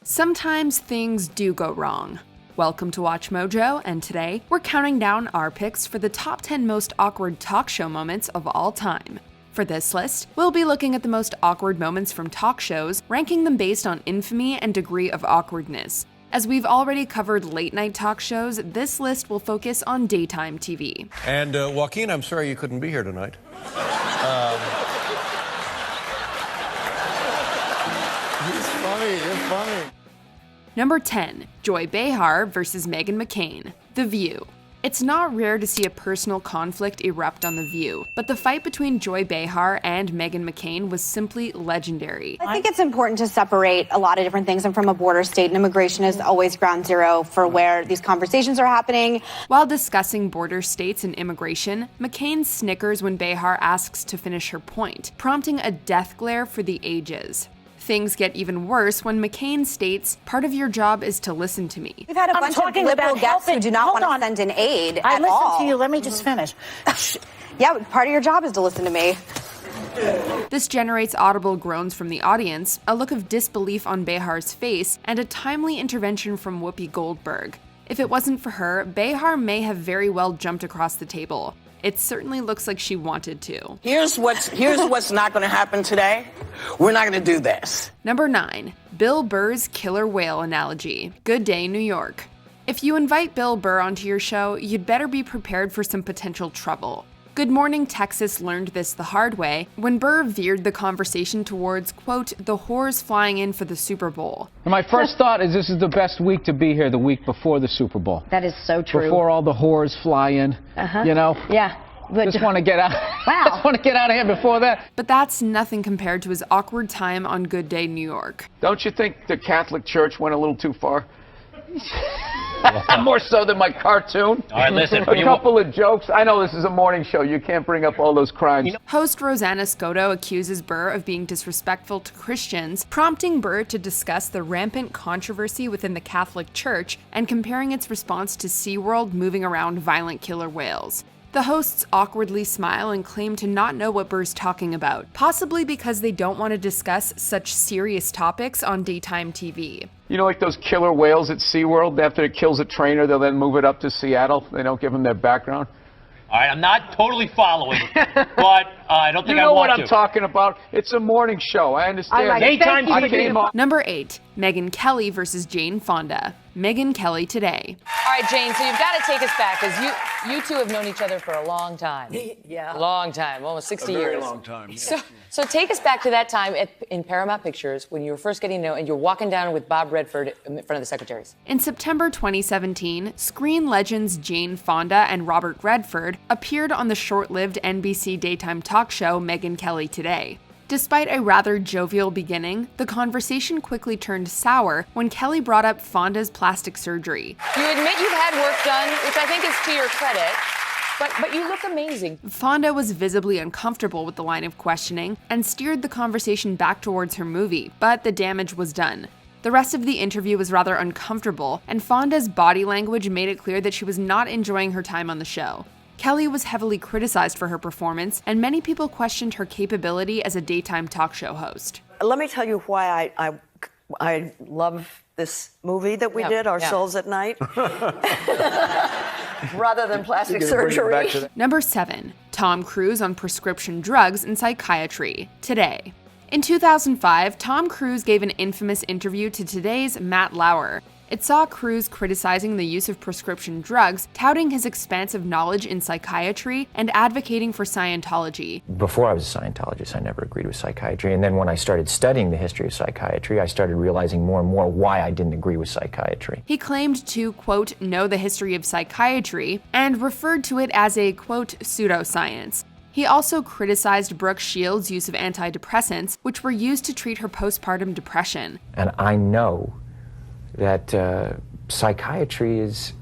Sometimes things do go wrong. Welcome to Watch Mojo, and today we're counting down our picks for the top 10 most awkward talk show moments of all time. For this list, we'll be looking at the most awkward moments from talk shows, ranking them based on infamy and degree of awkwardness. As we've already covered late-night talk shows, this list will focus on daytime TV. And Joaquin, I'm sorry you couldn't be here tonight. You're funny. Number 10, Joy Behar versus Megyn McCain, The View. It's not rare to see a personal conflict erupt on The View, but the fight between Joy Behar and Megyn McCain was simply legendary. I think it's important to separate a lot of different things. I'm from a border state, and immigration is always ground zero for where these conversations are happening. While discussing border states and immigration, McCain snickers when Behar asks to finish her point, prompting a death glare for the ages. Things get even worse when McCain states, "Part of your job is to listen to me." We've had a bunch of liberal guests who do not want to send in aid I at all. listened to you. Let me just finish. Yeah, part of your job is to listen to me. This generates audible groans from the audience, a look of disbelief on Behar's face, and a timely intervention from Whoopi Goldberg. If it wasn't for her, Behar may have very well jumped across the table. It certainly looks like she wanted to. Here's what's not going to happen today. We're not going to do this. Number 9, Bill Burr's killer whale analogy. Good Day, New York. If you invite Bill Burr onto your show, you'd better be prepared for some potential trouble. Good Morning Texas learned this the hard way when Burr veered the conversation towards, quote, the whores flying in for the Super Bowl. And my first thought is this is the best week to be here, the week before the Super Bowl. That is so true. Before all the whores fly in, you know? Yeah. But Just want to get out. Wow. Just want to get out of here before that. But that's nothing compared to his awkward time on Good Day, New York. Don't you think the Catholic Church went a little too far? More so than my cartoon. All right, listen. A couple of jokes. I know this is a morning show. You can't bring up all those crimes. Host Rosanna Scotto accuses Burr of being disrespectful to Christians, prompting Burr to discuss the rampant controversy within the Catholic Church and comparing its response to SeaWorld moving around violent killer whales. The hosts awkwardly smile and claim to not know what Burr's talking about, possibly because they don't want to discuss such serious topics on daytime TV. You know, like those killer whales at SeaWorld, after it kills a trainer, they'll then move it up to Seattle. They don't give them their background. All right, I'm not totally following, but I don't think you I know want what to. I'm talking about. It's a morning show. I understand. Daytime I TV. came on. Number 8, Megyn Kelly versus Jane Fonda. Megyn Kelly today. All right, Jane, so you've got to take us back, because you two have known each other for a long time. Yeah. A long time, almost 60 years. A very long time. Yeah. So take us back to that time in Paramount Pictures when you were first getting to know, and you're walking down with Bob Redford in front of the secretaries. In September 2017, screen legends Jane Fonda and Robert Redford appeared on the short-lived NBC daytime talk show Megyn Kelly Today. Despite a rather jovial beginning, the conversation quickly turned sour when Kelly brought up Fonda's plastic surgery. You admit you've had work done, which I think is to your credit, but you look amazing. Fonda was visibly uncomfortable with the line of questioning and steered the conversation back towards her movie, but the damage was done. The rest of the interview was rather uncomfortable, and Fonda's body language made it clear that she was not enjoying her time on the show. Kelly was heavily criticized for her performance, and many people questioned her capability as a daytime talk show host. Let me tell you why I love this movie that we did, Our Souls at Night, rather than plastic surgery. Number 7, Tom Cruise on prescription drugs and psychiatry. Today. In 2005, Tom Cruise gave an infamous interview to Today's Matt Lauer. It saw Cruise criticizing the use of prescription drugs, touting his expansive knowledge in psychiatry, and advocating for Scientology. Before I was a Scientologist, I never agreed with psychiatry. And then when I started studying the history of psychiatry, I started realizing more and more why I didn't agree with psychiatry. He claimed to, quote, know the history of psychiatry, and referred to it as a, quote, pseudoscience. He also criticized Brooke Shields' use of antidepressants, which were used to treat her postpartum depression. And I know that psychiatry is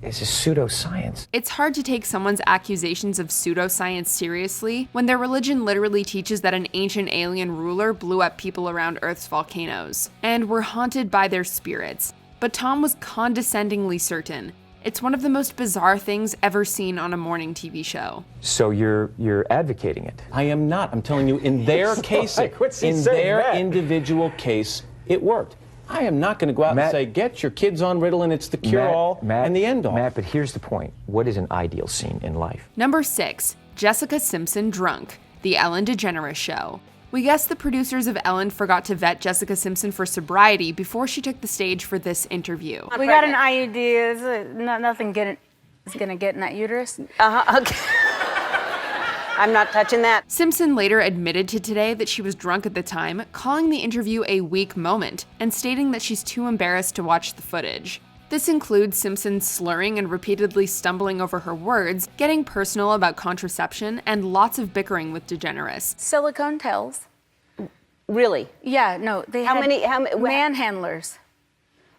a pseudoscience. It's hard to take someone's accusations of pseudoscience seriously when their religion literally teaches that an ancient alien ruler blew up people around Earth's volcanoes, and were haunted by their spirits. But Tom was condescendingly certain. It's one of the most bizarre things ever seen on a morning TV show. So you're advocating it? I am not. I'm telling you, in their case, in their individual case, it worked. I am not going to go out and say, get your kids on Ritalin, it's the cure-all and the end-all. Matt, but here's the point. What is an ideal scene in life? Number 6, Jessica Simpson drunk, The Ellen DeGeneres Show. We guess the producers of Ellen forgot to vet Jessica Simpson for sobriety before she took the stage for this interview. We got an IUD. Nothing is going to get in that uterus. Okay. I'm not touching that. Simpson later admitted to Today that she was drunk at the time, calling the interview a weak moment, and stating that she's too embarrassed to watch the footage. This includes Simpson slurring and repeatedly stumbling over her words, getting personal about contraception, and lots of bickering with DeGeneres. Silicone tails. Really? Yeah, no, they had manhandlers.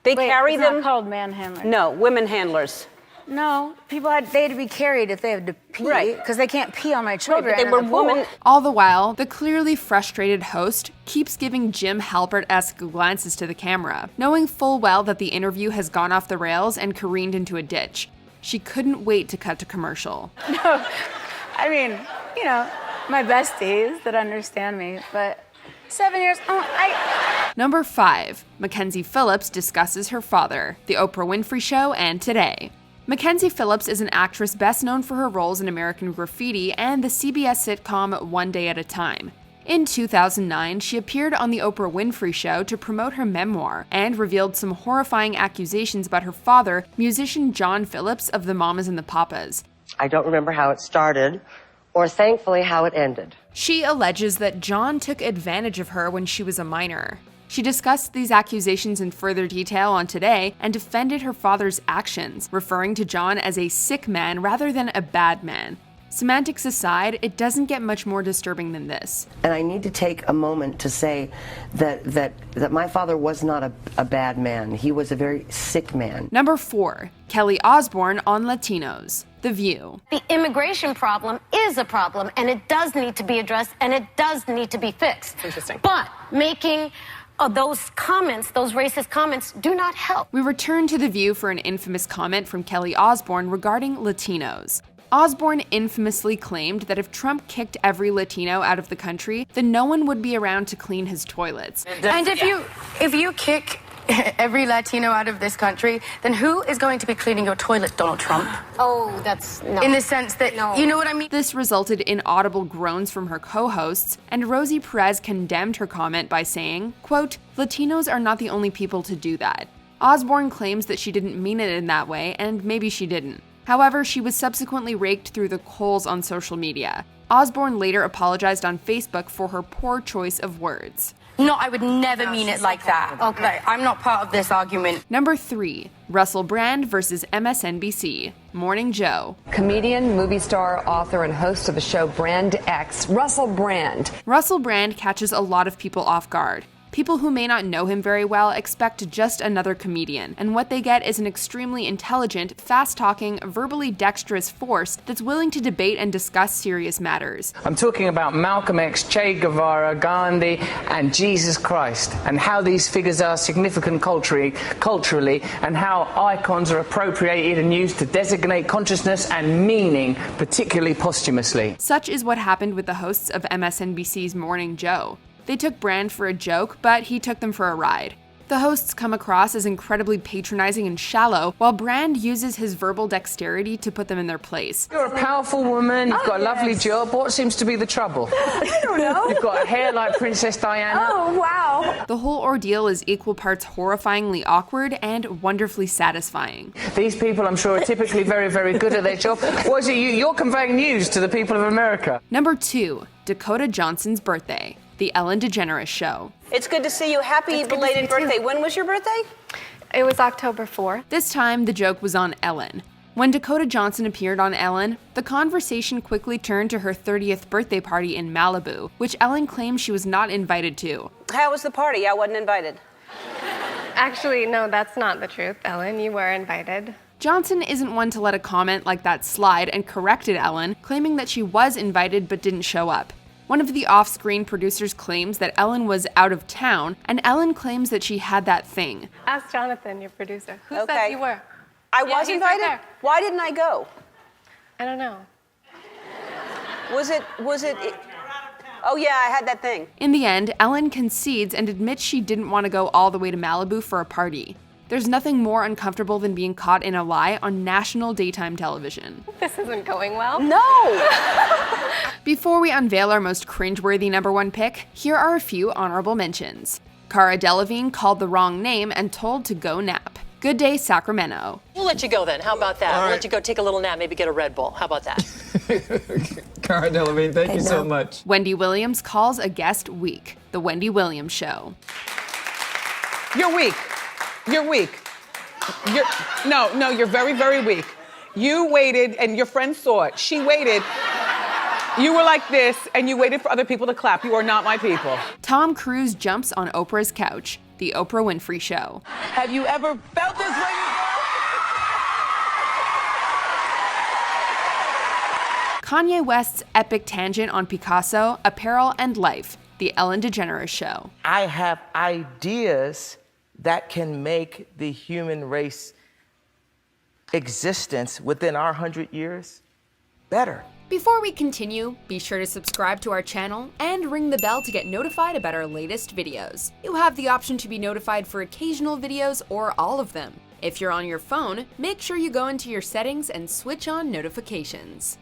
They carry them? It's not called manhandlers. No, women handlers. No, they had to be carried if they had to pee, because they can't pee on my children. Right, they were women. All the while, the clearly frustrated host keeps giving Jim Halpert-esque glances to the camera, knowing full well that the interview has gone off the rails and careened into a ditch. She couldn't wait to cut to commercial. No, I mean, you know, my besties that understand me, but 7 years, Number 5, Mackenzie Phillips discusses her father, The Oprah Winfrey Show, and Today. Mackenzie Phillips is an actress best known for her roles in American Graffiti and the CBS sitcom One Day at a Time. In 2009, she appeared on The Oprah Winfrey Show to promote her memoir and revealed some horrifying accusations about her father, musician John Phillips of the Mamas and the Papas. I don't remember how it started, or thankfully how it ended. She alleges that John took advantage of her when she was a minor. She discussed these accusations in further detail on Today and defended her father's actions, referring to John as a sick man rather than a bad man. Semantics aside, it doesn't get much more disturbing than this. And I need to take a moment to say that my father was not a bad man. He was a very sick man. Number 4, Kelly Osbourne on Latinos. The View. The immigration problem is a problem, and it does need to be addressed, and it does need to be fixed. Interesting. But making those comments, those racist comments, do not help. We return to The View for an infamous comment from Kelly Osbourne regarding Latinos. Osbourne infamously claimed that if Trump kicked every Latino out of the country, then no one would be around to clean his toilets. And if you kick every Latino out of this country, then who is going to be cleaning your toilet, Donald Trump? Oh, that's no. In the sense that, you know what I mean? This resulted in audible groans from her co-hosts, and Rosie Perez condemned her comment by saying, quote, "Latinos are not the only people to do that." Osbourne claims that she didn't mean it in that way, and maybe she didn't. However, she was subsequently raked through the coals on social media. Osbourne later apologized on Facebook for her poor choice of words. No, I would never mean it like that. Okay. Like, I'm not part of this argument. Number 3, Russell Brand versus MSNBC. Morning Joe. Comedian, movie star, author, and host of the show Brand X, Russell Brand. Russell Brand catches a lot of people off guard. People who may not know him very well expect just another comedian, and what they get is an extremely intelligent, fast-talking, verbally dexterous force that's willing to debate and discuss serious matters. I'm talking about Malcolm X, Che Guevara, Gandhi, and Jesus Christ, and how these figures are significant culturally, and how icons are appropriated and used to designate consciousness and meaning, particularly posthumously. Such is what happened with the hosts of MSNBC's Morning Joe. They took Brand for a joke, but he took them for a ride. The hosts come across as incredibly patronizing and shallow, while Brand uses his verbal dexterity to put them in their place. You're a powerful woman, you've got a lovely job. What seems to be the trouble? I don't know. You've got hair like Princess Diana. Oh, wow. The whole ordeal is equal parts horrifyingly awkward and wonderfully satisfying. These people, I'm sure, are typically very, very good at their job. What is it? You're conveying news to the people of America. Number 2, Dakota Johnson's birthday. The Ellen DeGeneres Show. It's good to see you. Happy belated birthday. When was your birthday? It was October 4th. This time, the joke was on Ellen. When Dakota Johnson appeared on Ellen, the conversation quickly turned to her 30th birthday party in Malibu, which Ellen claims she was not invited to. How was the party? I wasn't invited. Actually, no, that's not the truth, Ellen. You were invited. Johnson isn't one to let a comment like that slide and corrected Ellen, claiming that she was invited but didn't show up. One of the off-screen producers claims that Ellen was out of town, and Ellen claims that she had that thing. Ask Jonathan, your producer. Who said you were? I was invited? Right. Why didn't I go? I don't know. Was it? Oh, yeah, I had that thing. In the end, Ellen concedes and admits she didn't want to go all the way to Malibu for a party. There's nothing more uncomfortable than being caught in a lie on national daytime television. This isn't going well. No! Before we unveil our most cringeworthy #1 pick, here are a few honorable mentions. Cara Delevingne called the wrong name and told to go nap. Good Day, Sacramento. We'll let you go then. How about that? We'll let you go take a little nap, maybe get a Red Bull. How about that? Cara Delevingne, thank you so much. Wendy Williams calls a guest weak. The Wendy Williams Show. You're weak. You're weak. No, you're very, very weak. You waited, and your friend saw it. She waited. You were like this, and you waited for other people to clap. You are not my people. Tom Cruise jumps on Oprah's couch. The Oprah Winfrey Show. Have you ever felt this way? Kanye West's epic tangent on Picasso, Apparel, and life. The Ellen DeGeneres Show. I have ideas that can make the human race existence within our 100 years better. Before we continue, be sure to subscribe to our channel and ring the bell to get notified about our latest videos. You have the option to be notified for occasional videos or all of them. If you're on your phone, make sure you go into your settings and switch on notifications.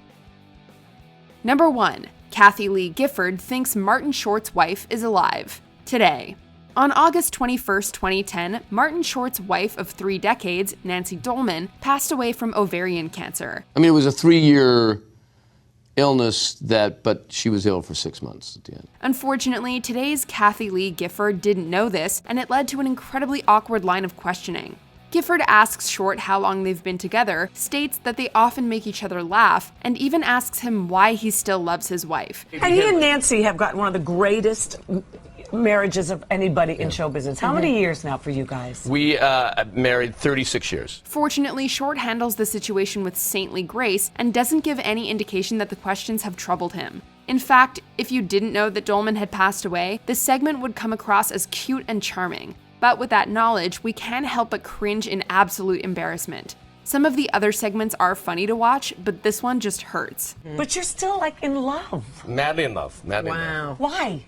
#1. Kathy Lee Gifford thinks Martin Short's wife is alive. Today. On August 21, 2010, Martin Short's wife of 3 decades, Nancy Dolman, passed away from ovarian cancer. I mean, it was a 3-year illness but she was ill for 6 months at the end. Unfortunately, today's Kathy Lee Gifford didn't know this, and it led to an incredibly awkward line of questioning. Gifford asks Short how long they've been together, states that they often make each other laugh, and even asks him why he still loves his wife. And he and Nancy have gotten one of the greatest marriages of anybody in show business. How many years now for you guys? We married 36 years. Fortunately, Short handles the situation with saintly grace and doesn't give any indication that the questions have troubled him. In fact, if you didn't know that Dolman had passed away, this segment would come across as cute and charming. But with that knowledge, we can't help but cringe in absolute embarrassment. Some of the other segments are funny to watch, but this one just hurts. But you're still like in love. Madly in love. Madly in love. Why?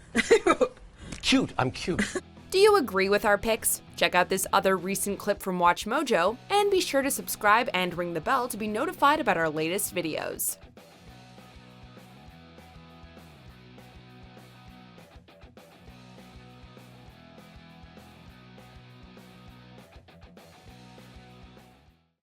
Cute. I'm cute. Do you agree with our picks? Check out this other recent clip from WatchMojo, and be sure to subscribe and ring the bell to be notified about our latest videos.